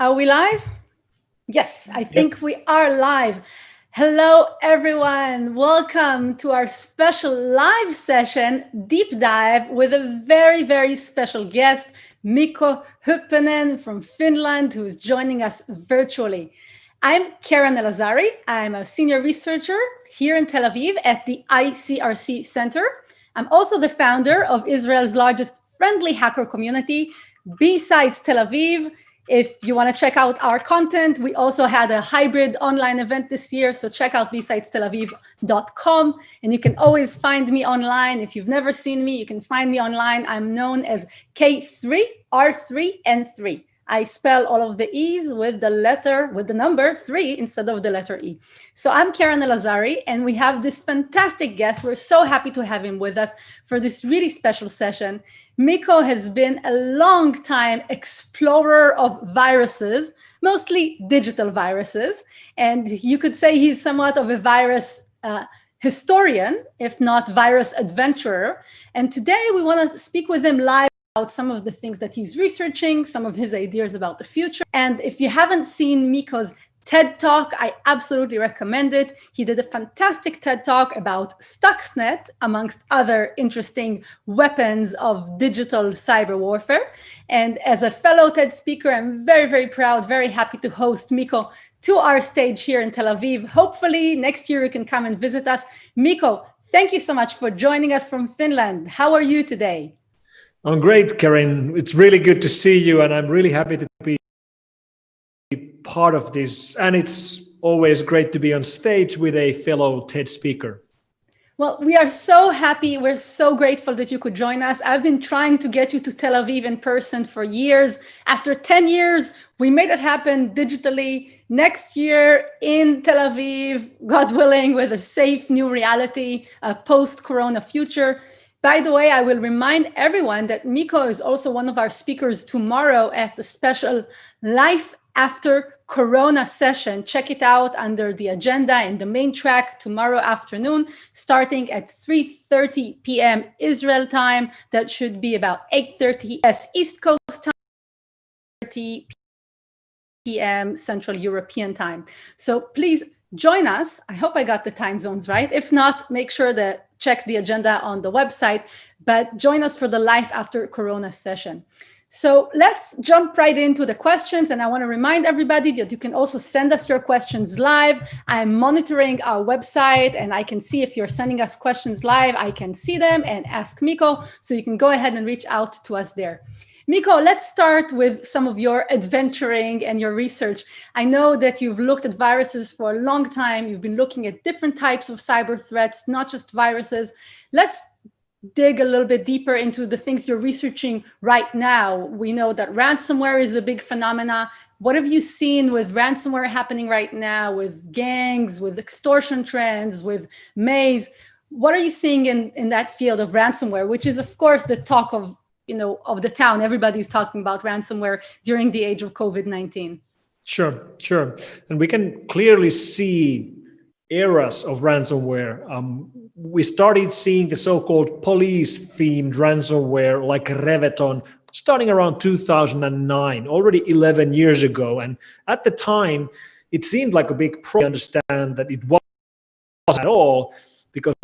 Are we live? Yes, I think Yes. we are live. Hello, everyone. Welcome to our special live session, deep dive with a very, very special guest, Mikko Hypponen from Finland, who is joining us virtually. I'm Keren Elazari. I'm a senior researcher here in Tel Aviv at the ICRC Center. I'm also the founder of Israel's largest friendly hacker community, Besides Tel Aviv. If you want to check out our content, we also had a hybrid online event this year. So check out besidestelaviv.com. And you can always find me online. If you've never seen me, you can find me online. I'm known as K3R3N3. I spell all of the E's with the number 3 instead of the letter E. So I'm Keren Elazari, and we have this fantastic guest. We're so happy to have him with us for this really special session. Mikko has been a long time explorer of viruses, mostly digital viruses. And you could say he's somewhat of a virus historian, if not virus adventurer. And today we want to speak with him live about some of the things that he's researching, some of his ideas about the future. And if you haven't seen Mikko's TED Talk, I absolutely recommend it. He did a fantastic TED Talk about Stuxnet, amongst other interesting weapons of digital cyber warfare. And as a fellow TED speaker, I'm very, very proud, very happy to host Mikko to our stage here in Tel Aviv. Hopefully next year you can come and visit us. Mikko, thank you so much for joining us from Finland. How are you today? I'm great, Keren. It's really good to see you, and I'm really happy to be part of this. And it's always great to be on stage with a fellow TED speaker. Well, we are so happy. We're so grateful that you could join us. I've been trying to get you to Tel Aviv in person for years. After 10 years, we made it happen digitally. Next year in Tel Aviv, God willing, with a safe new reality, a post-corona future. By the way, I will remind everyone that Mikko is also one of our speakers tomorrow at the special Life After Corona session. Check it out under the agenda in the main track tomorrow afternoon, starting at 3:30 p.m. Israel time. That should be about 8:30 East Coast time, 30 p.m. Central European time. So please join us. I hope I got the time zones right. If not, make sure to check the agenda on the website, but join us for the Life After Corona session. So let's jump right into the questions. And I want to remind everybody that you can also send us your questions live. I'm monitoring our website and I can see if you're sending us questions live, I can see them and ask Mikko. So you can go ahead and reach out to us there. Mikko, let's start with some of your adventuring and your research. I know that you've looked at viruses for a long time. You've been looking at different types of cyber threats, not just viruses. Let's dig a little bit deeper into the things you're researching right now. We know that ransomware is a big phenomena. What have you seen with ransomware happening right now, with gangs, with extortion trends, with maze? What are you seeing in that field of ransomware, which is, of course, the talk of the town? Everybody's talking about ransomware during the age of COVID-19. Sure. And we can clearly see eras of ransomware. We started seeing the so-called police-themed ransomware like Reveton starting around 2009, already 11 years ago. And at the time, it seemed like a big problem to understand that it wasn't at all, because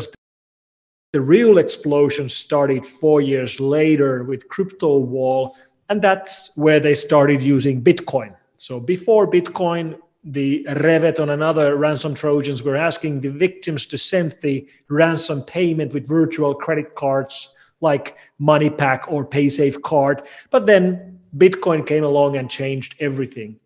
the real explosion started 4 years later with crypto wall, and that's where they started using Bitcoin. So before Bitcoin, the Reveton and other ransom Trojans were asking the victims to send the ransom payment with virtual credit cards like MoneyPack or PaySafe card. But then Bitcoin came along and changed everything.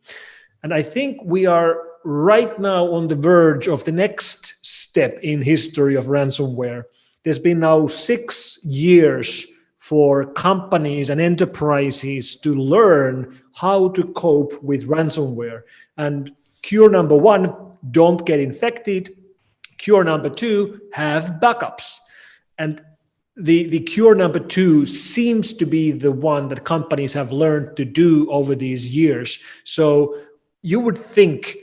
And I think we are right now on the verge of the next step in history of ransomware. There's been now 6 years for companies and enterprises to learn how to cope with ransomware. And cure number 1, don't get infected. Cure number 2, have backups. And the cure number 2 seems to be the one that companies have learned to do over these years. So you would think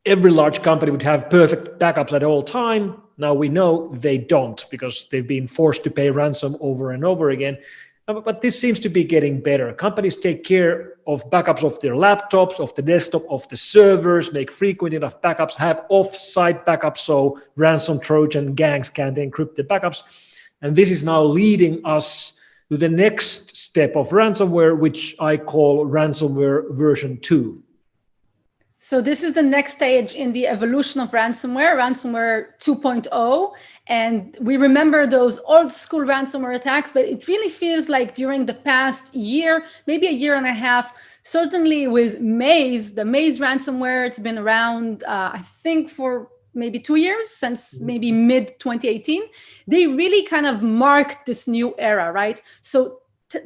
every large company would have perfect backups at all time. Now we know they don't, because they've been forced to pay ransom over and over again. But this seems to be getting better. Companies take care of backups of their laptops, of the desktop, of the servers, make frequent enough backups, have off-site backups so ransom Trojan gangs can't encrypt the backups. And this is now leading us to the next step of ransomware, which I call ransomware version 2. So this is the next stage in the evolution of ransomware, ransomware 2.0. And we remember those old school ransomware attacks, but it really feels like during the past year, maybe a year and a half, certainly with Maze, the Maze ransomware, it's been around, I think for maybe 2 years, since maybe mid 2018, they really kind of marked this new era, right? So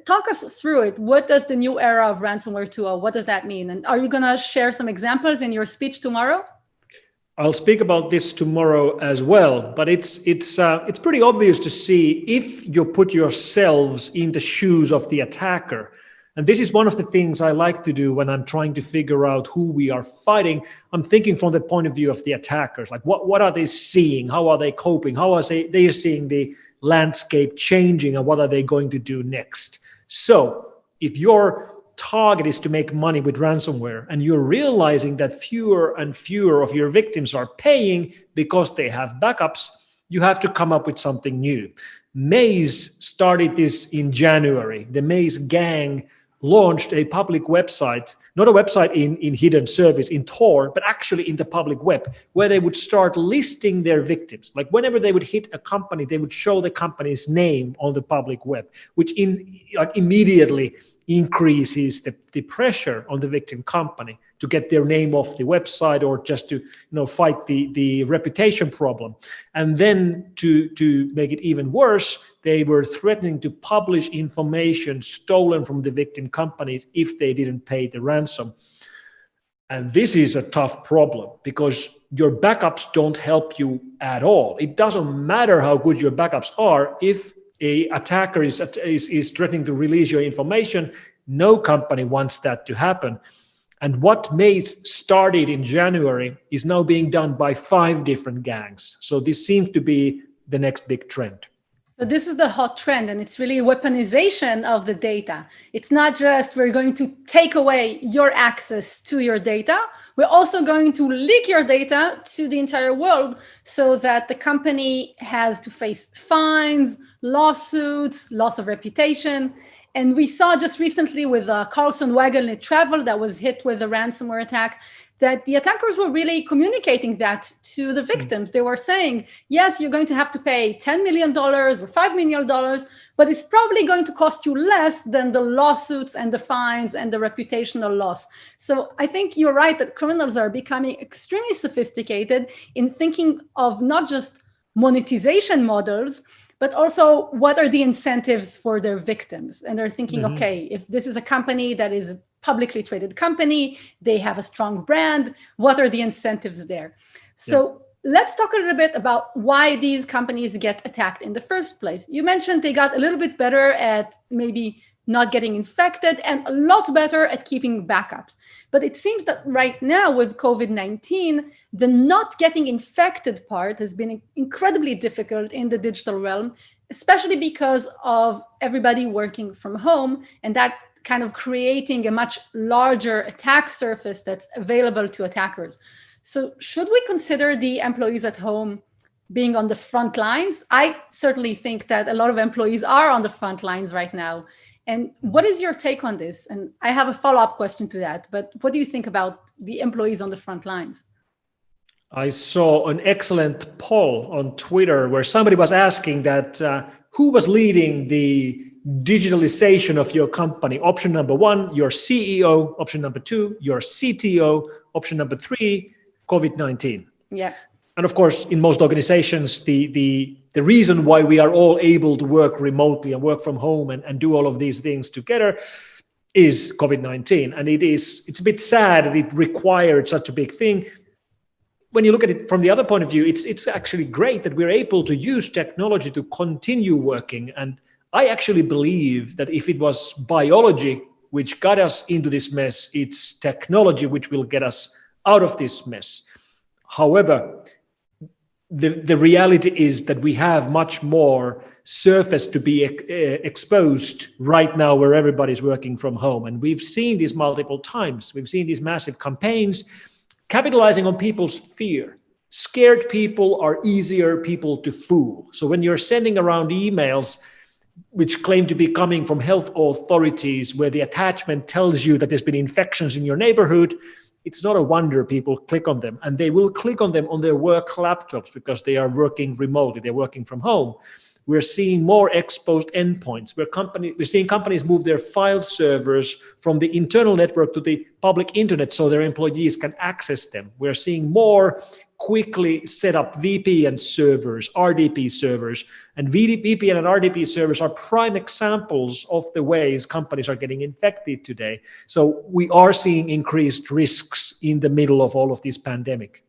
talk us through it. What does the new era of ransomware 2.0, what does that mean? And are you going to share some examples in your speech tomorrow? I'll speak about this tomorrow as well, but it's pretty obvious to see if you put yourselves in the shoes of the attacker. And this is one of the things I like to do when I'm trying to figure out who we are fighting. I'm thinking from the point of view of the attackers, like what are they seeing? How are they coping? How are they seeing the landscape changing, and what are they going to do next? So if your target is to make money with ransomware and you're realizing that fewer and fewer of your victims are paying because they have backups, you have to come up with something new. Maze started this in January. The Maze gang launched a public website, not a website in hidden service in Tor, but actually in the public web, where they would start listing their victims. Like whenever they would hit a company, they would show the company's name on the public web, which immediately increases the pressure on the victim company to get their name off the website, or just to fight the reputation problem. And then to make it even worse, they were threatening to publish information stolen from the victim companies if they didn't pay the ransom. And this is a tough problem because your backups don't help you at all. It doesn't matter how good your backups are. If an attacker is threatening to release your information, no company wants that to happen. And what Maze started in January is now being done by 5 different gangs. So this seems to be the next big trend. So this is the hot trend, and it's really weaponization of the data. It's not just we're going to take away your access to your data. We're also going to leak your data to the entire world so that the company has to face fines, lawsuits, loss of reputation. And we saw just recently with Carlson Wagon Travel that was hit with a ransomware attack, that the attackers were really communicating that to the victims. They were saying, yes, you're going to have to pay $10 million or $5 million, but it's probably going to cost you less than the lawsuits and the fines and the reputational loss. So I think you're right that criminals are becoming extremely sophisticated in thinking of not just monetization models, but also what are the incentives for their victims. And they're thinking, okay, if this is a company that is a publicly traded company, they have a strong brand, what are the incentives there? So let's talk a little bit about why these companies get attacked in the first place. You mentioned they got a little bit better at maybe not getting infected and a lot better at keeping backups. But it seems that right now with COVID-19, the not getting infected part has been incredibly difficult in the digital realm, especially because of everybody working from home, and that kind of creating a much larger attack surface that's available to attackers. So should we consider the employees at home being on the front lines? I certainly think that a lot of employees are on the front lines right now. And what is your take on this? And I have a follow-up question to that, but what do you think about the employees on the front lines? I saw an excellent poll on Twitter where somebody was asking that who was leading the digitalization of your company. Option number 1, your CEO. Option number 2, your CTO. Option number 3, COVID-19. Yeah. And of course, in most organizations, the reason why we are all able to work remotely and work from home and do all of these things together is COVID-19. And it's a bit sad that it required such a big thing. When you look at it from the other point of view, it's actually great that we're able to use technology to continue working. And I actually believe that if it was biology which got us into this mess, it's technology which will get us out of this mess. However, the reality is that we have much more surface to be exposed right now where everybody's working from home. And we've seen this multiple times. We've seen these massive campaigns capitalizing on people's fear. Scared people are easier people to fool. So when you're sending around emails which claim to be coming from health authorities, where the attachment tells you that there's been infections in your neighborhood, it's not a wonder people click on them. And they will click on them on their work laptops because they are working remotely, they're working from home. We're seeing more exposed endpoints. We're seeing companies move their file servers from the internal network to the public internet so their employees can access them. We're seeing more quickly set up VPN servers, RDP servers. And VPN and RDP servers are prime examples of the ways companies are getting infected today. So we are seeing increased risks in the middle of all of this pandemic.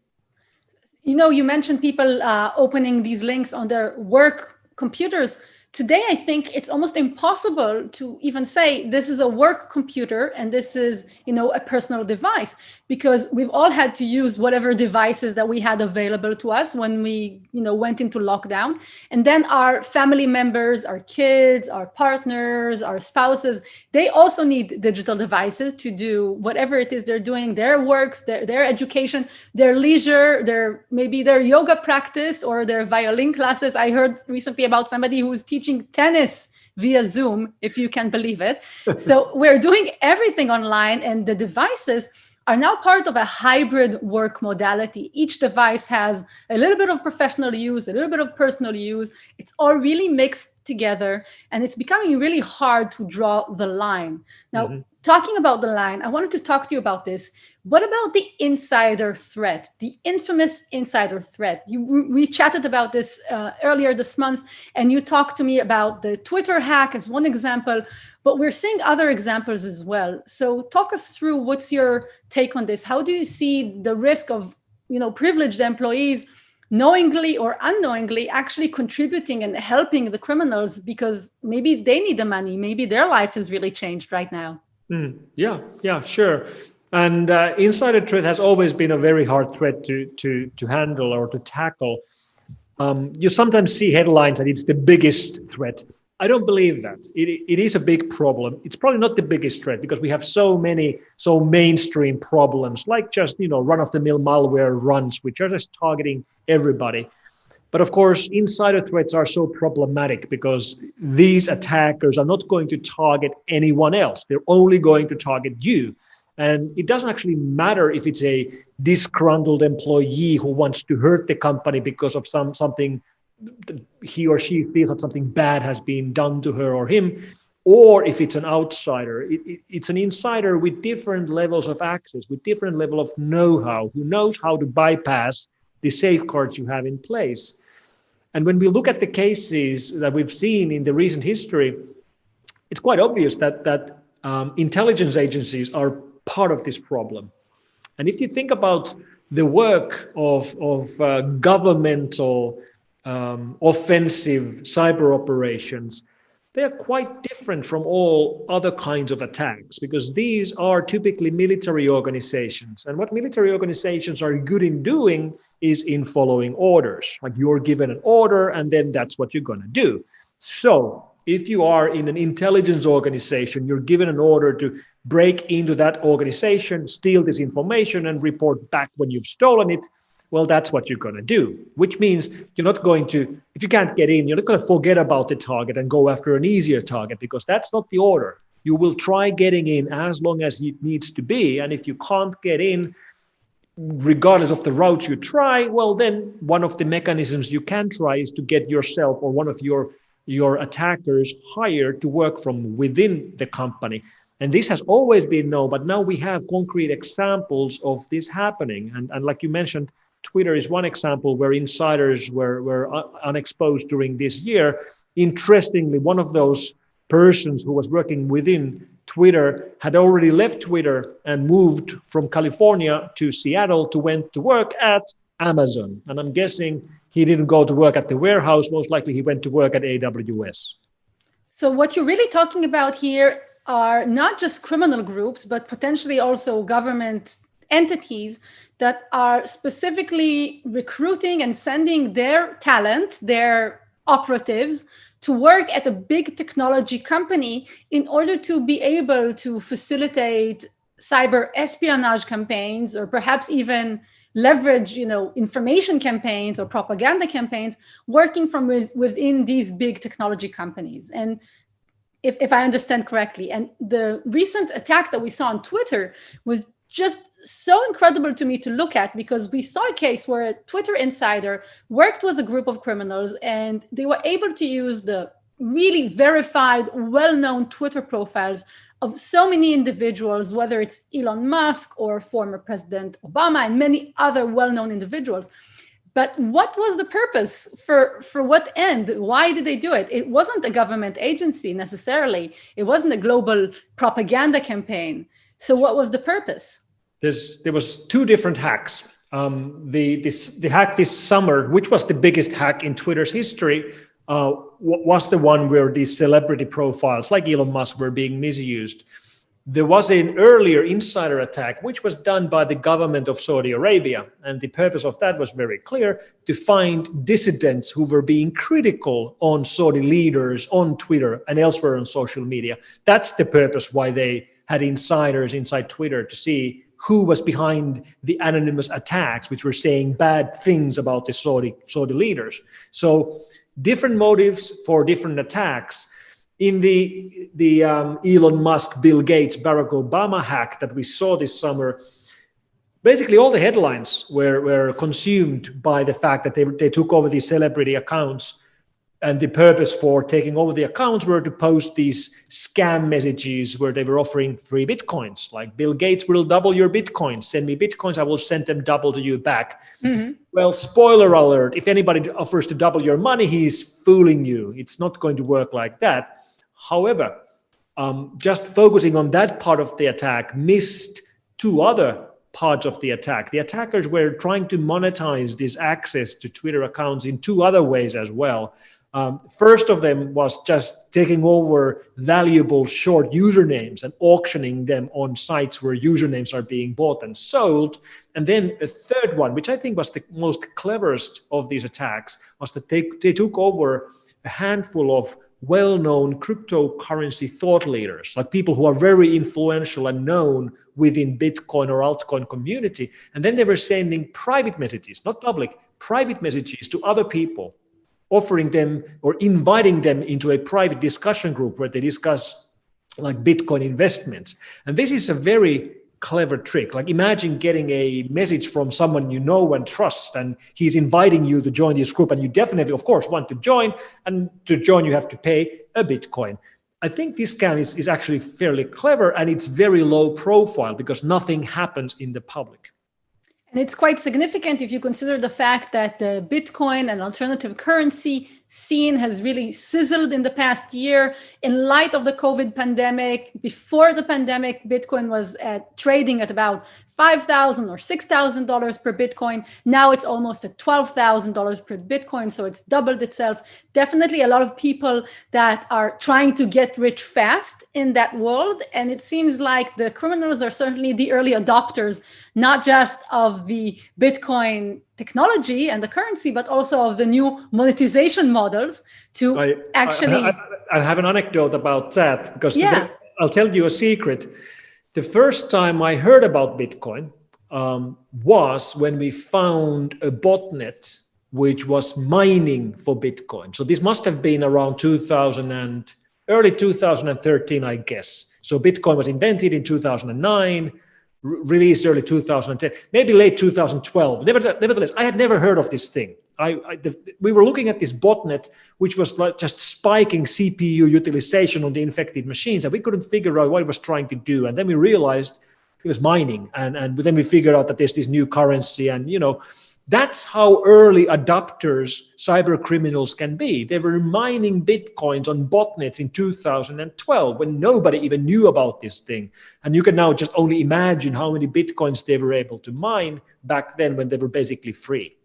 You know, you mentioned people opening these links on their work computers. Today, I think it's almost impossible to even say this is a work computer and this is, you know, a personal device, because we've all had to use whatever devices that we had available to us when we, you know, went into lockdown. And then our family members, our kids, our partners, our spouses, they also need digital devices to do whatever it is they're doing, their works, their education, their leisure, maybe their yoga practice or their violin classes. I heard recently about somebody who was teaching tennis via Zoom, if you can believe it. So we're doing everything online, and the devices are now part of a hybrid work modality. Each device has a little bit of professional use, a little bit of personal use. It's all really mixed together, and it's becoming really hard to draw the line. Now, talking about the line, I wanted to talk to you about this. What about the insider threat, the infamous insider threat? We chatted about this earlier this month, and you talked to me about the Twitter hack as one example, but we're seeing other examples as well. So talk us through, what's your take on this? How do you see the risk of, you know, privileged employees knowingly or unknowingly actually contributing and helping the criminals because maybe they need the money, maybe their life has really changed right now? Yeah, sure. And insider threat has always been a very hard threat to handle or to tackle. You sometimes see headlines that it's the biggest threat. I don't believe that. It is a big problem. It's probably not the biggest threat because we have so mainstream problems, like just, you know, run-of-the-mill malware runs, which are just targeting everybody. But of course, insider threats are so problematic because these attackers are not going to target anyone else. They're only going to target you. And it doesn't actually matter if it's a disgruntled employee who wants to hurt the company because of something he or she feels that something bad has been done to her or him, or if it's an outsider. It's an insider with different levels of access, with different level of know-how, who knows how to bypass the safeguards you have in place. And when we look at the cases that we've seen in the recent history, it's quite obvious that intelligence agencies are part of this problem. And if you think about the work of governmental offensive cyber operations, they are quite different from all other kinds of attacks because these are typically military organizations. And what military organizations are good in doing is in following orders. Like you're given an order and then that's what you're going to do. So if you are in an intelligence organization, you're given an order to break into that organization, steal this information and report back when you've stolen it. Well, that's what you're going to do, which means you're not going to, if you can't get in, you're not going to forget about the target and go after an easier target because that's not the order. You will try getting in as long as it needs to be. And if you can't get in, regardless of the route you try, well, then one of the mechanisms you can try is to get yourself or one of your attackers hired to work from within the company. And this has always been known, but now we have concrete examples of this happening. And like you mentioned, Twitter is one example where insiders were unexposed during this year. Interestingly, one of those persons who was working within Twitter had already left Twitter and moved from California to Seattle to went to work at Amazon. And I'm guessing he didn't go to work at the warehouse. Most likely he went to work at AWS. So what you're really talking about here are not just criminal groups, but potentially also government entities that are specifically recruiting and sending their talent, their operatives, to work at a big technology company in order to be able to facilitate cyber espionage campaigns, or perhaps even leverage, information campaigns or propaganda campaigns, working from within these big technology companies. And if I understand correctly, and the recent attack that we saw on Twitter was just so incredible to me to look at, because we saw a case where a Twitter insider worked with a group of criminals and they were able to use the really verified, well-known Twitter profiles of so many individuals, whether it's Elon Musk or former President Obama and many other well-known individuals. But what was the purpose? For what end? Why did they do it? It wasn't a government agency necessarily. It wasn't a global propaganda campaign. So what was the purpose? There was two different hacks. The hack this summer, which was the biggest hack in Twitter's history, was the one where these celebrity profiles like Elon Musk were being misused. There was an earlier insider attack, which was done by the government of Saudi Arabia. And the purpose of that was very clear: to find dissidents who were being critical on Saudi leaders on Twitter and elsewhere on social media. That's the purpose why they had insiders inside Twitter, to see who was behind the anonymous attacks, which were saying bad things about the Saudi leaders. So different motives for different attacks. In the Elon Musk, Bill Gates, Barack Obama hack that we saw this summer, basically all the headlines were consumed by the fact that they took over these celebrity accounts. And the purpose for taking over the accounts were to post these scam messages where they were offering free Bitcoins, like Bill Gates will double your Bitcoins. Send me Bitcoins, I will send them double to you back. Mm-hmm. Well, spoiler alert, if anybody offers to double your money, he's fooling you. It's not going to work like that. However, just focusing on that part of the attack missed two other parts of the attack. The attackers were trying to monetize this access to Twitter accounts in two other ways as well. First of them was just taking over valuable short usernames and auctioning them on sites where usernames are being bought and sold. And then a third one, which I think was the most cleverest of these attacks, was that they took over a handful of well-known cryptocurrency thought leaders, like people who are very influential and known within Bitcoin or altcoin community. And then they were sending private messages, not public, private messages to other people, offering them or inviting them into a private discussion group where they discuss like Bitcoin investments. And this is a very clever trick. Like, imagine getting a message from someone you know and trust, and he's inviting you to join this group, and you definitely, of course, want to join. And to join, you have to pay a Bitcoin. I think this scam is actually fairly clever, and it's very low profile because nothing happens in the public. And it's quite significant if you consider the fact that the Bitcoin and alternative currency scene has really sizzled in the past year in light of the COVID pandemic. Before the pandemic, Bitcoin was trading at about $5,000 or $6,000 per Bitcoin. Now it's almost at $12,000 per Bitcoin. So it's doubled itself. Definitely a lot of people that are trying to get rich fast in that world. And it seems like the criminals are certainly the early adopters, not just of the Bitcoin technology and the currency, but also of the new monetization models to I have an anecdote about that, because I'll tell you a secret. The first time I heard about Bitcoin was when we found a botnet which was mining for Bitcoin. So this must have been around early 2013, I guess. So Bitcoin was invented in 2009, released early 2010, maybe late 2012. Nevertheless, I had never heard of this thing. We were looking at this botnet, which was like just spiking CPU utilization on the infected machines, and we couldn't figure out what it was trying to do. And then we realized it was mining, and then we figured out that there's this new currency, and that's how early adopters cyber criminals can be. They were mining Bitcoins on botnets in 2012 when nobody even knew about this thing. And you can now just only imagine how many Bitcoins they were able to mine back then when they were basically free.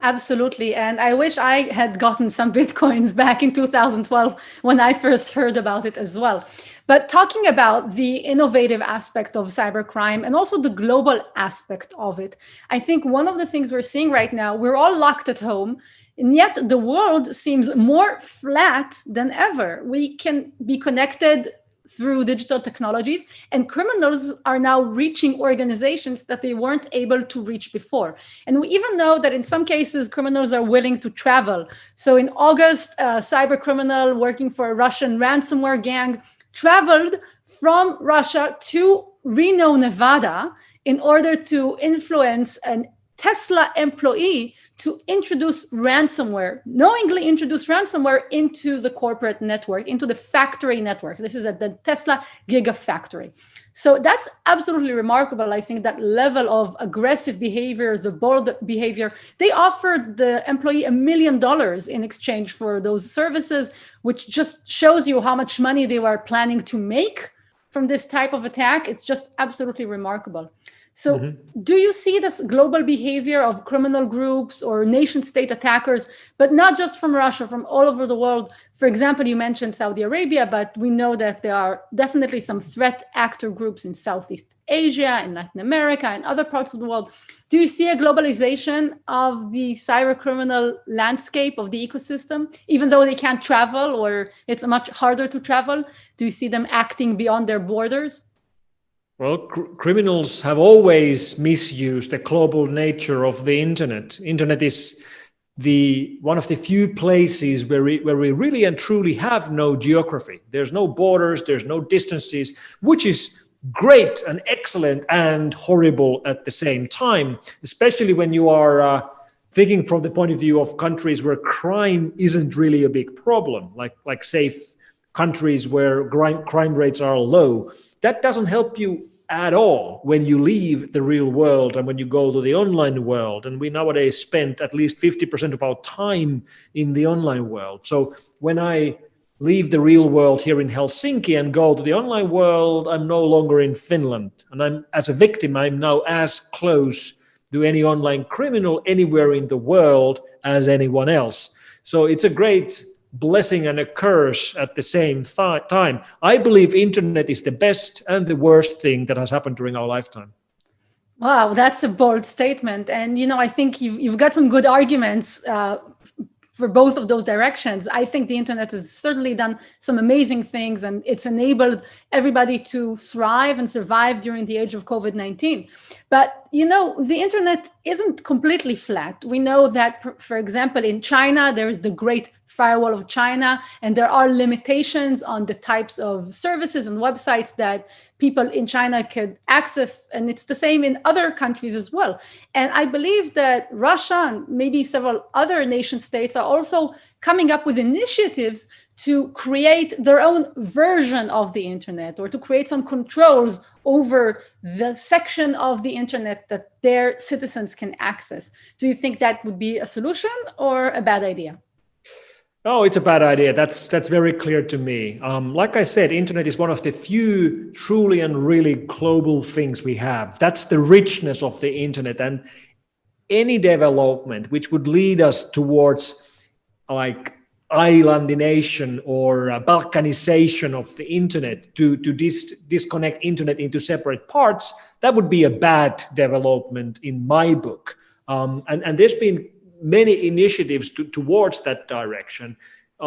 Absolutely. And I wish I had gotten some Bitcoins back in 2012 when I first heard about it as well. But talking about the innovative aspect of cybercrime and also the global aspect of it, I think one of the things we're seeing right now, we're all locked at home, and yet the world seems more flat than ever. We can be connected through digital technologies, and criminals are now reaching organizations that they weren't able to reach before. And we even know that in some cases, criminals are willing to travel. So in August, a cyber criminal working for a Russian ransomware gang traveled from Russia to Reno, Nevada, in order to influence an Tesla employee to introduce ransomware, knowingly introduce ransomware into the corporate network, into the factory network. This is at the Tesla Gigafactory. So that's absolutely remarkable. I think that level of aggressive behavior, the bold behavior, they offered the employee $1 million in exchange for those services, which just shows you how much money they were planning to make from this type of attack. It's just absolutely remarkable. So do you see this global behavior of criminal groups or nation state attackers, but not just from Russia, from all over the world? For example, you mentioned Saudi Arabia, but we know that there are definitely some threat actor groups in Southeast Asia, in Latin America, and other parts of the world. Do you see a globalization of the cyber criminal landscape of the ecosystem, even though they can't travel or it's much harder to travel? Do you see them acting beyond their borders? Well, criminals have always misused the global nature of the internet. Internet is one of the few places where we really and truly have no geography. There's no borders, there's no distances, which is great and excellent and horrible at the same time, especially when you are thinking from the point of view of countries where crime isn't really a big problem, like safe countries where crime rates are low. That doesn't help you at all when you leave the real world and when you go to the online world. And we nowadays spend at least 50% of our time in the online world. So when I leave the real world here in Helsinki and go to the online world, I'm no longer in Finland. And as a victim, I'm now as close to any online criminal anywhere in the world as anyone else. So it's a great blessing and a curse at the same time. I believe internet is the best and the worst thing that has happened during our lifetime. Wow, that's a bold statement. And, I think you've got some good arguments for both of those directions. I think the internet has certainly done some amazing things, and it's enabled everybody to thrive and survive during the age of COVID-19. But, the internet isn't completely flat. We know that, for example, in China, there is the Great Firewall of China, and there are limitations on the types of services and websites that people in China could access. And it's the same in other countries as well. And I believe that Russia and maybe several other nation states are also coming up with initiatives to create their own version of the internet, or to create some controls over the section of the internet that their citizens can access. Do you think that would be a solution or a bad idea? Oh, it's a bad idea. That's very clear to me. Like I said, internet is one of the few truly and really global things we have. That's the richness of the internet, and any development which would lead us towards like islandization or balkanization of the internet to disconnect internet into separate parts, that would be a bad development in my book. And there's been many initiatives towards that direction.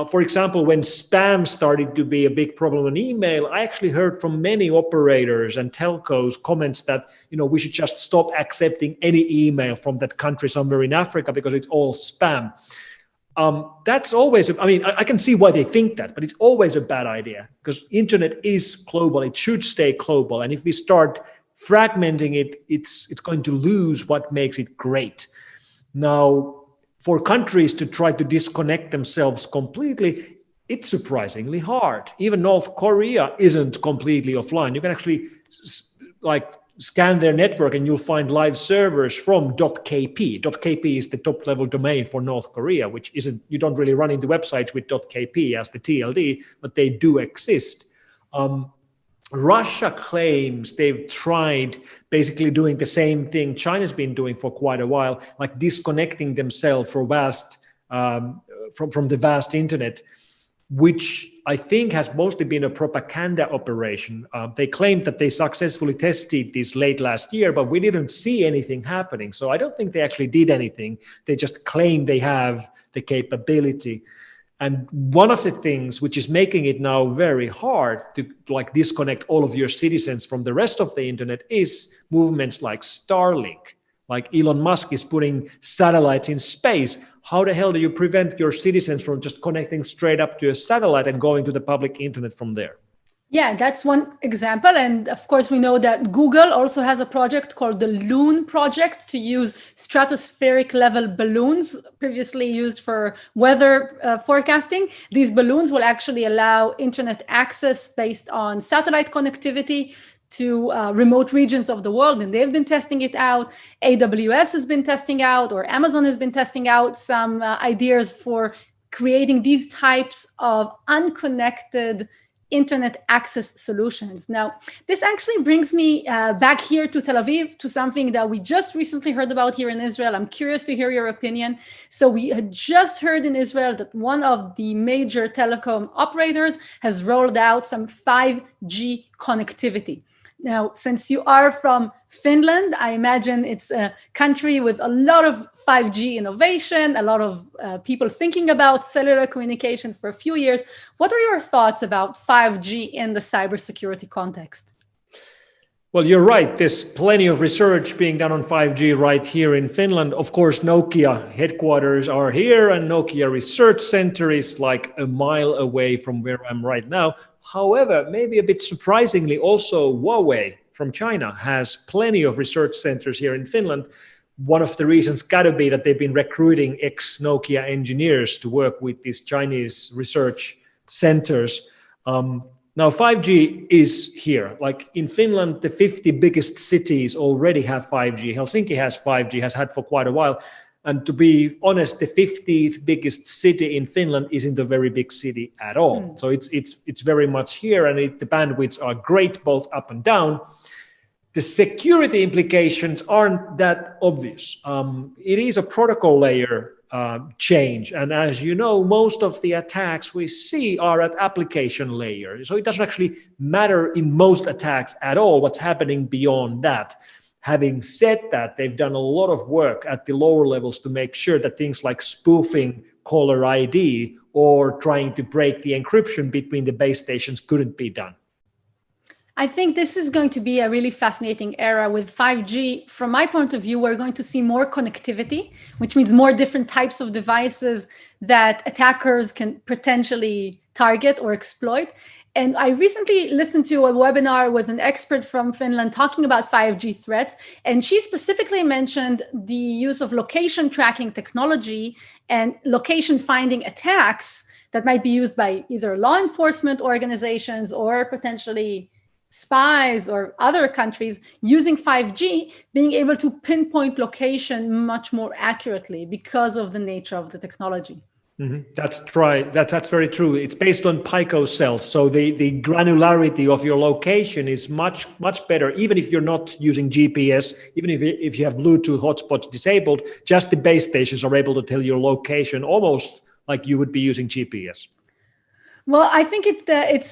For example, when spam started to be a big problem on email, I actually heard from many operators and telcos comments that we should just stop accepting any email from that country somewhere in Africa because it's all spam. That's always, I can see why they think that, but it's always a bad idea because internet is global. It should stay global. And if we start fragmenting it, it's going to lose what makes it great. Now, for countries to try to disconnect themselves completely, it's surprisingly hard. Even North Korea isn't completely offline. You can actually scan their network and you'll find live servers from .kp. .kp is the top level domain for North Korea, which isn't, you don't really run into websites with .kp as the TLD, but they do exist. Russia claims they've tried basically doing the same thing China's been doing for quite a while, like disconnecting themselves from the vast internet, which I think has mostly been a propaganda operation. They claimed that they successfully tested this late last year, but we didn't see anything happening. So I don't think they actually did anything. They just claim they have the capability. And one of the things which is making it now very hard to like disconnect all of your citizens from the rest of the internet is movements like Starlink. Like Elon Musk is putting satellites in space. How the hell do you prevent your citizens from just connecting straight up to a satellite and going to the public internet from there? Yeah, that's one example. And of course, we know that Google also has a project called the Loon Project to use stratospheric level balloons previously used for weather forecasting. These balloons will actually allow internet access based on satellite connectivity to remote regions of the world. And they've been testing it out. AWS has been testing out, or Amazon has been testing out some ideas for creating these types of unconnected internet access solutions. Now, this actually brings me back here to Tel Aviv, to something that we just recently heard about here in Israel. I'm curious to hear your opinion. So we had just heard in Israel that one of the major telecom operators has rolled out some 5G connectivity. Now, since you are from Finland, I imagine it's a country with a lot of 5G innovation, a lot of people thinking about cellular communications for a few years. What are your thoughts about 5G in the cybersecurity context? Well, you're right. There's plenty of research being done on 5G right here in Finland. Of course, Nokia headquarters are here, and Nokia Research Center is like a mile away from where I'm right now. However, maybe a bit surprisingly, also Huawei from China has plenty of research centers here in Finland. One of the reasons got to be that they've been recruiting ex-Nokia engineers to work with these Chinese research centers. Now, 5G is here. Like in Finland, the 50 biggest cities already have 5G. Helsinki has 5G, has had for quite a while. And to be honest, the 50th biggest city in Finland isn't a very big city at all. So it's very much here, and the bandwidths are great both up and down. The security implications aren't that obvious. It is a protocol layer change. And as you know, most of the attacks we see are at application layer. So it doesn't actually matter in most attacks at all what's happening beyond that. Having said that, they've done a lot of work at the lower levels to make sure that things like spoofing caller ID or trying to break the encryption between the base stations couldn't be done. I think this is going to be a really fascinating era with 5G. From my point of view, we're going to see more connectivity, which means more different types of devices that attackers can potentially target or exploit. And I recently listened to a webinar with an expert from Finland talking about 5G threats. And she specifically mentioned the use of location tracking technology and location finding attacks that might be used by either law enforcement organizations or potentially spies or other countries using 5G, being able to pinpoint location much more accurately because of the nature of the technology. Mm-hmm. That's right. That's very true. It's based on pico cells. So the granularity of your location is much better, even if you're not using GPS, even if you have Bluetooth hotspots disabled, just the base stations are able to tell your location almost like you would be using GPS. Well, I think it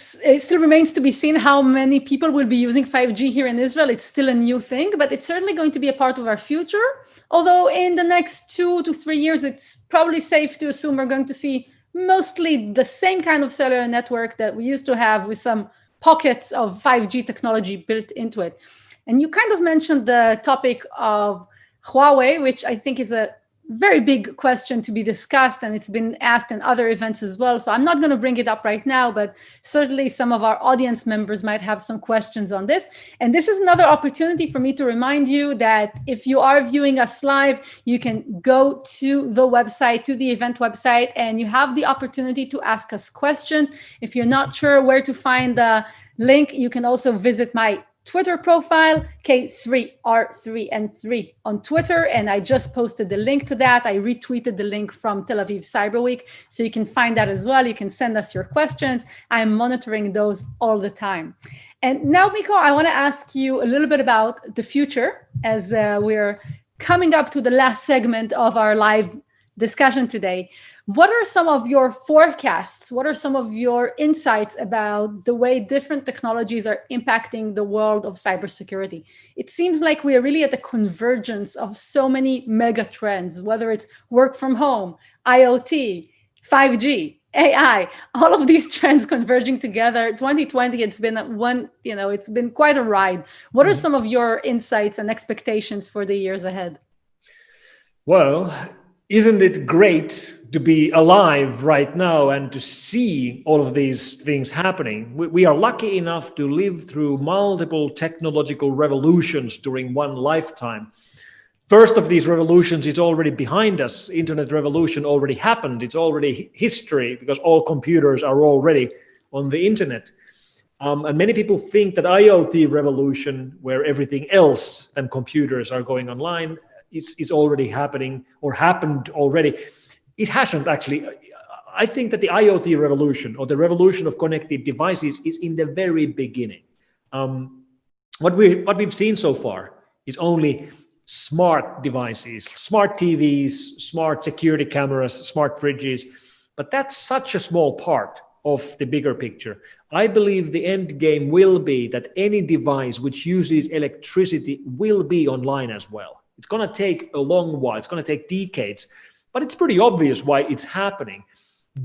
still remains to be seen how many people will be using 5G here in Israel. It's still a new thing, but it's certainly going to be a part of our future. Although in the next 2 to 3 years, it's probably safe to assume we're going to see mostly the same kind of cellular network that we used to have with some pockets of 5G technology built into it. And you kind of mentioned the topic of Huawei, which I think is a very big question to be discussed, and it's been asked in other events as well. So I'm not going to bring it up right now, but certainly some of our audience members might have some questions on this. And this is another opportunity for me to remind you that if you are viewing us live, you can go to the website, to the event website, and you have the opportunity to ask us questions. If you're not sure where to find the link, you can also visit my Twitter profile, K3R3N3 on Twitter. And I just posted the link to that. I retweeted the link from Tel Aviv Cyber Week. So you can find that as well. You can send us your questions. I'm monitoring those all the time. And now, Mikko, I want to ask you a little bit about the future as we're coming up to the last segment of our live discussion today. What are some of your forecasts? What are some of your insights about the way different technologies are impacting the world of cybersecurity? It seems like we are really at the convergence of so many mega trends, whether it's work from home, IoT, 5G, AI, all of these trends converging together. 2020, it's been it's been quite a ride. What are some of your insights and expectations for the years ahead? Well, isn't it great to be alive right now and to see all of these things happening? We are lucky enough to live through multiple technological revolutions during one lifetime. First of these revolutions is already behind us. Internet revolution already happened. It's already history because all computers are already on the internet. And many people think that IoT revolution, where everything else than computers are going online, is already happening or happened already. It hasn't actually. I think that the IoT revolution or the revolution of connected devices is in the very beginning. What we've seen so far is only smart devices, smart TVs, smart security cameras, smart fridges, but that's such a small part of the bigger picture. I believe the end game will be that any device which uses electricity will be online as well. It's going to take a long while. It's going to take decades, but it's pretty obvious why it's happening.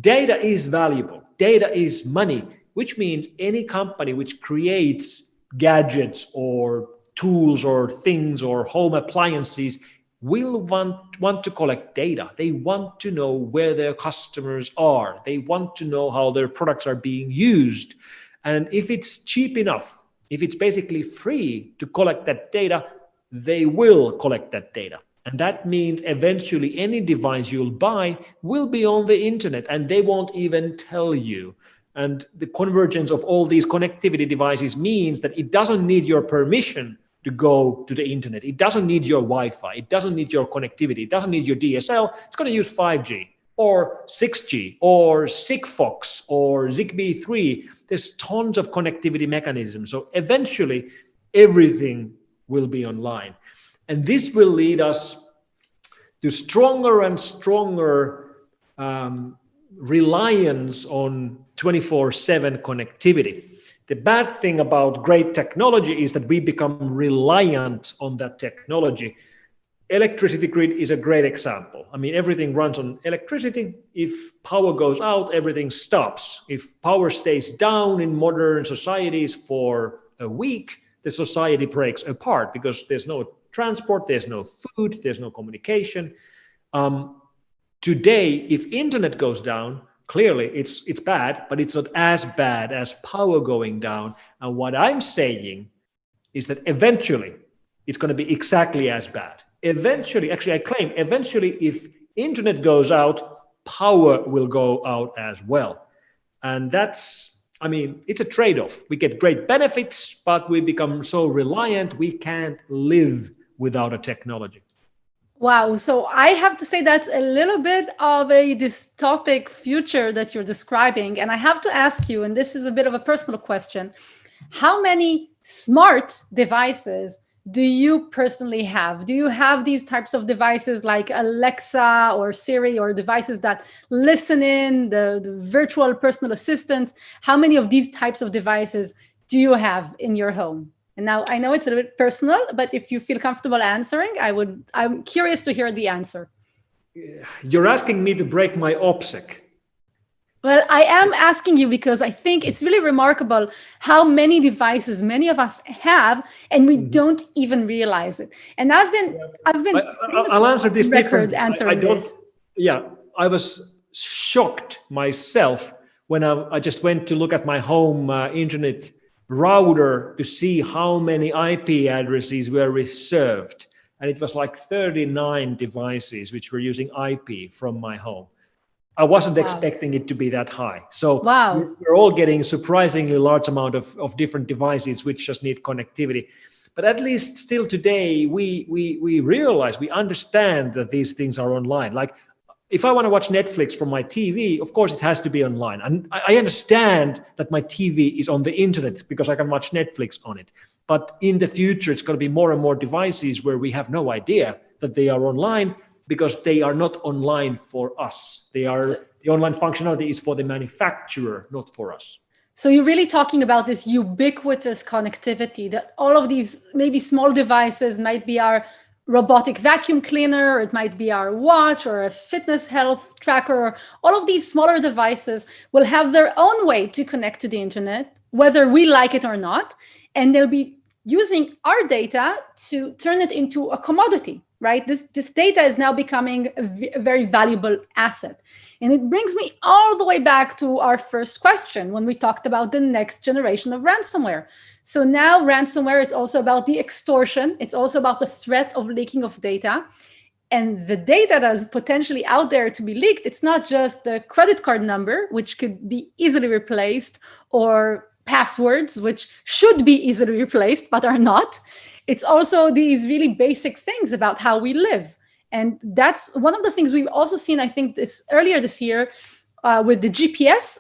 Data is valuable. Data is money, which means any company which creates gadgets or tools or things or home appliances will want to collect data. They want to know where their customers are. They want to know how their products are being used. And if it's cheap enough, if it's basically free to collect that data, they will collect that data. And that means eventually any device you'll buy will be on the internet and they won't even tell you. And the convergence of all these connectivity devices means that it doesn't need your permission to go to the internet. It doesn't need your Wi-Fi. It doesn't need your connectivity. It doesn't need your DSL. It's going to use 5G or 6G or Sigfox or Zigbee 3. There's tons of connectivity mechanisms. So eventually everything will be online. And this will lead us to stronger and stronger reliance on 24/7 connectivity. The bad thing about great technology is that we become reliant on that technology. Electricity grid is a great example. I mean, everything runs on electricity. If power goes out, everything stops. If power stays down in modern societies for a week, the society breaks apart because there's no transport, there's no food, there's no communication. Today, if internet goes down, clearly it's bad, but it's not as bad as power going down. And what I'm saying is that eventually it's going to be exactly as bad. Eventually, actually I claim, eventually if internet goes out, power will go out as well. And it's a trade-off. We get great benefits, but we become so reliant, we can't live without a technology. Wow. So I have to say that's a little bit of a dystopic future that you're describing. And I have to ask you, and this is a bit of a personal question, how many smart devices do you personally have? Do you have these types of devices like Alexa or Siri or devices that listen in, the virtual personal assistants? How many of these types of devices do you have in your home? And now I know it's a little bit personal, but if you feel comfortable answering, I'm curious to hear the answer. You're asking me to break my OPSEC. Well, I am asking you because I think it's really remarkable how many devices many of us have, and we don't even realize it. And I've been. I'll answer this differently. Yeah, I was shocked myself when I just went to look at my home internet router to see how many IP addresses were reserved, and it was like 39 devices which were using IP from my home. I wasn't Wow. expecting it to be that high. So Wow. we're all getting surprisingly large amount of different devices which just need connectivity. But at least still today, we realize, we understand that these things are online. Like if I want to watch Netflix from my TV, of course it has to be online. And I understand that my TV is on the internet because I can watch Netflix on it. But in the future, it's going to be more and more devices where we have no idea that they are online, because they are not online for us. The online functionality is for the manufacturer, not for us. So you're really talking about this ubiquitous connectivity, that all of these maybe small devices might be our robotic vacuum cleaner, or it might be our watch or a fitness health tracker. All of these smaller devices will have their own way to connect to the internet, whether we like it or not. And they'll be using our data to turn it into a commodity, right? This data is now becoming a very valuable asset. And it brings me all the way back to our first question when we talked about the next generation of ransomware. So now ransomware is also about the extortion. It's also about the threat of leaking of data. And the data that is potentially out there to be leaked, it's not just the credit card number, which could be easily replaced, or passwords, which should be easily replaced, but are not. It's also these really basic things about how we live. And that's one of the things we've also seen, I think, earlier this year with the GPS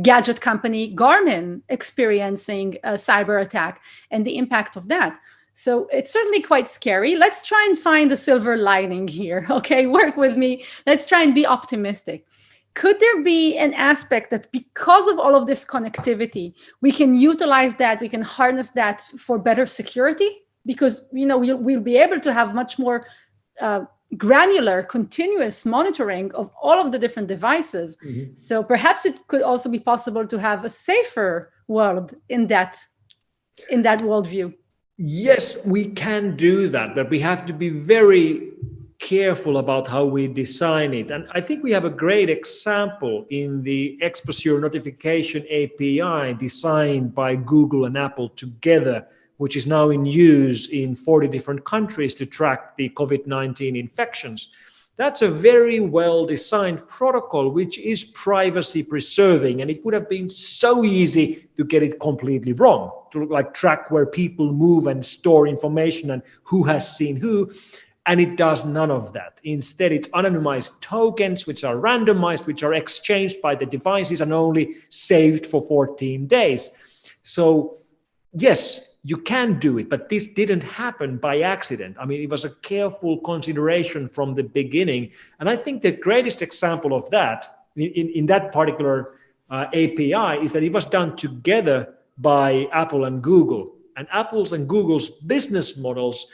gadget company Garmin experiencing a cyber attack and the impact of that. So it's certainly quite scary. Let's try and find a silver lining here. Okay, work with me. Let's try and be optimistic. Could there be an aspect that because of all of this connectivity, we can utilize that, we can harness that for better security? Because we'll be able to have much more granular, continuous monitoring of all of the different devices. Mm-hmm. So perhaps it could also be possible to have a safer world in that worldview. Yes, we can do that, but we have to be very careful about how we design it. And I think we have a great example in the Exposure Notification API designed by Google and Apple together, which is now in use in 40 different countries to track the COVID-19 infections. That's a very well-designed protocol, which is privacy preserving. And it would have been so easy to get it completely wrong, to track where people move and store information and who has seen who. And it does none of that. Instead, it's anonymized tokens, which are randomized, which are exchanged by the devices and only saved for 14 days. So yes, you can do it, but this didn't happen by accident. I mean, it was a careful consideration from the beginning. And I think the greatest example of that in that particular API is that it was done together by Apple and Google. And Apple's and Google's business models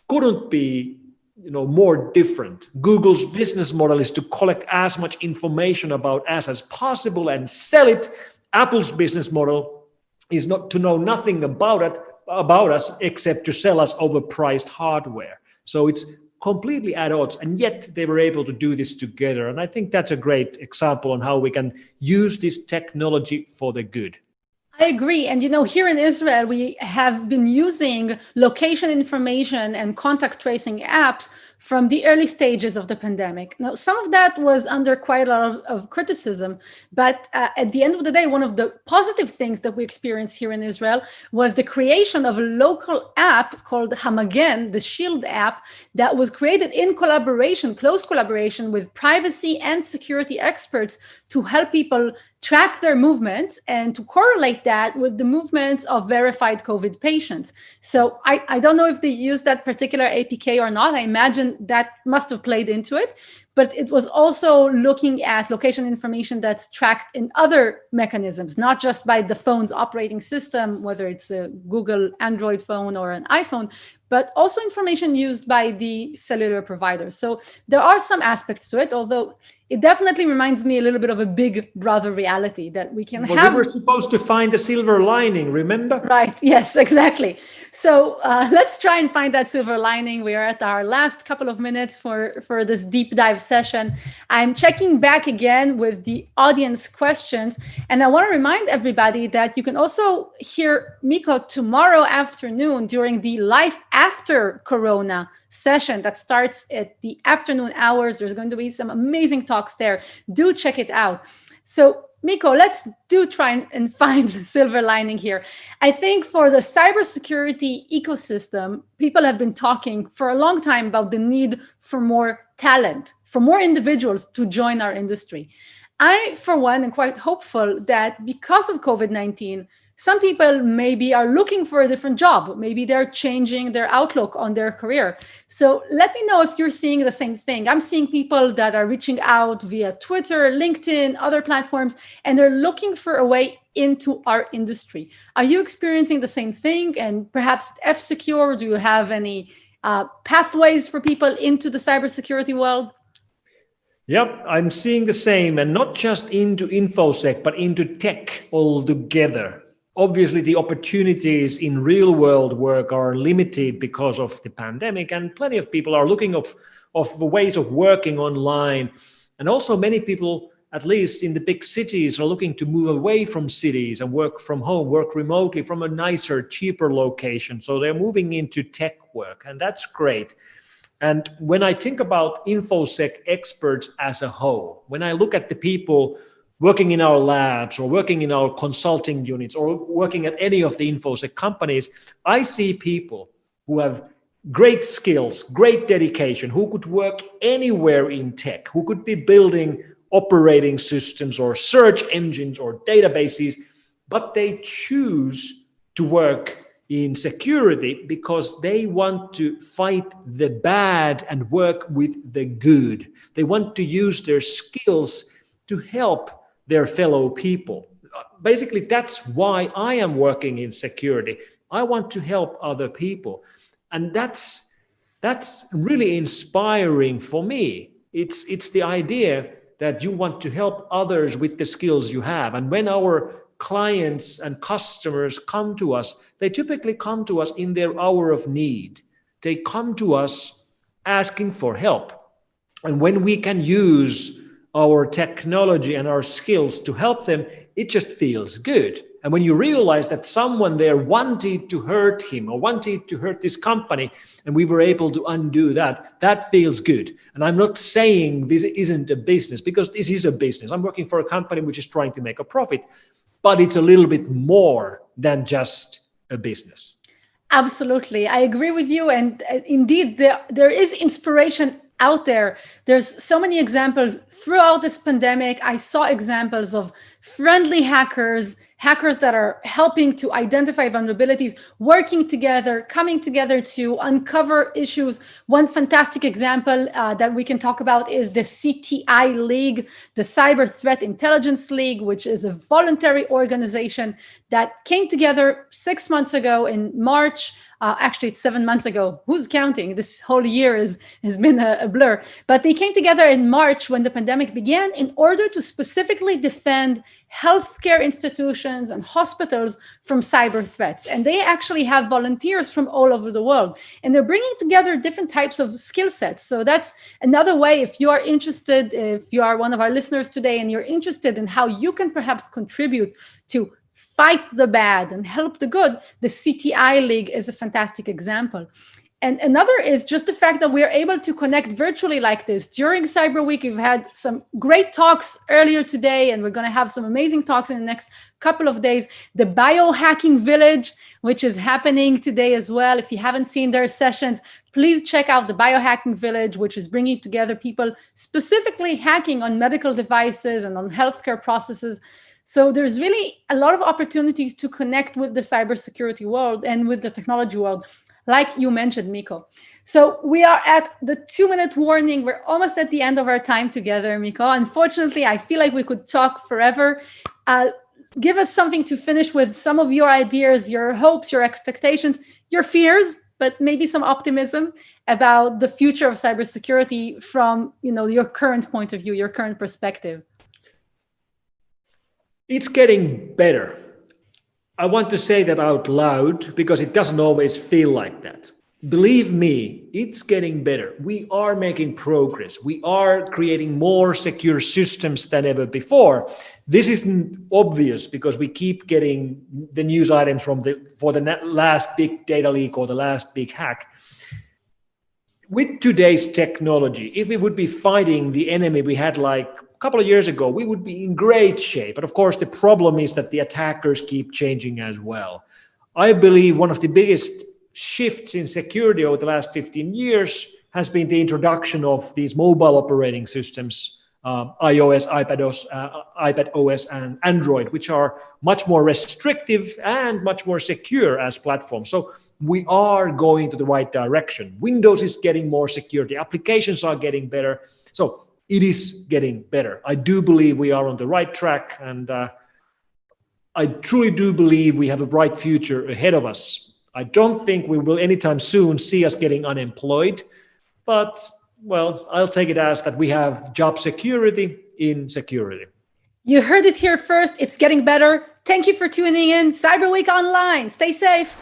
couldn't be more different. Google's business model is to collect as much information about us as possible and sell it. Apple's business model is not to know nothing about us except to sell us overpriced hardware. So it's completely at odds, and yet they were able to do this together. And I think that's a great example on how we can use this technology for the good. I agree. And, here in Israel, we have been using location information and contact tracing apps from the early stages of the pandemic. Now, some of that was under quite a lot of criticism, but at the end of the day, one of the positive things that we experienced here in Israel was the creation of a local app called Hamagen, the Shield app, that was created in close collaboration with privacy and security experts to help people track their movements and to correlate that with the movements of verified COVID patients. So I don't know if they used that particular APK or not. I imagine that must have played into it, but it was also looking at location information that's tracked in other mechanisms, not just by the phone's operating system, whether it's a Google Android phone or an iPhone, but also information used by the cellular providers. So there are some aspects to it, although it definitely reminds me a little bit of a big brother reality that we can have. We were supposed to find the silver lining, remember? Right, yes, exactly. So let's try and find that silver lining. We are at our last couple of minutes for this deep dive session. I'm checking back again with the audience questions. And I want to remind everybody that you can also hear Mikko tomorrow afternoon during the Life After Corona session that starts at the afternoon hours. There's going to be some amazing talks there. Do check it out. So Mikko, let's try and find the silver lining here. I think for the cybersecurity ecosystem, people have been talking for a long time about the need for more talent, for more individuals to join our industry. I, for one, am quite hopeful that because of COVID-19, some people maybe are looking for a different job. Maybe they're changing their outlook on their career. So let me know if you're seeing the same thing. I'm seeing people that are reaching out via Twitter, LinkedIn, other platforms, and they're looking for a way into our industry. Are you experiencing the same thing? And perhaps at F-Secure, do you have any pathways for people into the cybersecurity world? Yep, I'm seeing the same, and not just into InfoSec, but into tech altogether. Obviously, the opportunities in real world work are limited because of the pandemic, and plenty of people are looking of ways of working online. And also many people, at least in the big cities, are looking to move away from cities and work from home, work remotely from a nicer, cheaper location. So they're moving into tech work, and that's great. And when I think about InfoSec experts as a whole, when I look at the people working in our labs or working in our consulting units or working at any of the InfoSec companies, I see people who have great skills, great dedication, who could work anywhere in tech, who could be building operating systems or search engines or databases, but they choose to work in security because they want to fight the bad and work with the good. They want to use their skills to help their fellow people. Basically, that's why I am working in security. I want to help other people. And that's really inspiring for me. It's the idea that you want to help others with the skills you have. And when our clients and customers come to us, they typically come to us in their hour of need. They come to us asking for help. And when we can use our technology and our skills to help them, it just feels good. And when you realize that someone there wanted to hurt him or wanted to hurt this company, and we were able to undo that, that feels good. And I'm not saying this isn't a business, because this is a business. I'm working for a company which is trying to make a profit, but it's a little bit more than just a business. Absolutely. I agree with you. And indeed, there is inspiration out there. There's so many examples throughout this pandemic. I saw examples of friendly hackers that are helping to identify vulnerabilities, working together, coming together to uncover issues. One fantastic example that we can talk about is the CTI League, the Cyber Threat Intelligence League, which is a voluntary organization that came together 6 months ago in March. Actually, it's 7 months ago. Who's counting? This whole year has been a blur. But they came together in March when the pandemic began in order to specifically defend healthcare institutions and hospitals from cyber threats. And they actually have volunteers from all over the world. And they're bringing together different types of skill sets. So that's another way, if you are interested, if you are one of our listeners today and you're interested in how you can perhaps contribute to fight the bad and help the good, the CTI League is a fantastic example. And another is just the fact that we are able to connect virtually like this. During Cyber Week, we've had some great talks earlier today, and we're going to have some amazing talks in the next couple of days. The Biohacking Village, which is happening today as well. If you haven't seen their sessions, please check out the Biohacking Village, which is bringing together people specifically hacking on medical devices and on healthcare processes. So there's really a lot of opportunities to connect with the cybersecurity world and with the technology world, like you mentioned, Mikko. So we are at the 2-minute warning. We're almost at the end of our time together, Mikko. Unfortunately, I feel like we could talk forever. Give us something to finish with, some of your ideas, your hopes, your expectations, your fears, but maybe some optimism about the future of cybersecurity from, your current point of view, your current perspective. It's getting better. I want to say that out loud because it doesn't always feel like that. believe me, it's getting better. We are making progress. We are creating more secure systems than ever before. This isn't obvious because we keep getting the news items for the last big data leak or the last big hack. With today's technology, if we would be fighting the enemy we had like a couple of years ago, we would be in great shape. But of course, the problem is that the attackers keep changing as well. I believe one of the biggest shifts in security over the last 15 years has been the introduction of these mobile operating systems, iOS, iPadOS, and Android, which are much more restrictive and much more secure as platforms. So we are going to the right direction. Windows is getting more secure. The applications are getting better. So it is getting better. I do believe we are on the right track, and I truly do believe we have a bright future ahead of us. I don't think we will anytime soon see us getting unemployed, but, well, I'll take it as that we have job security in security. You heard it here first. It's getting better. Thank you for tuning in. Cyber Week Online. Stay safe.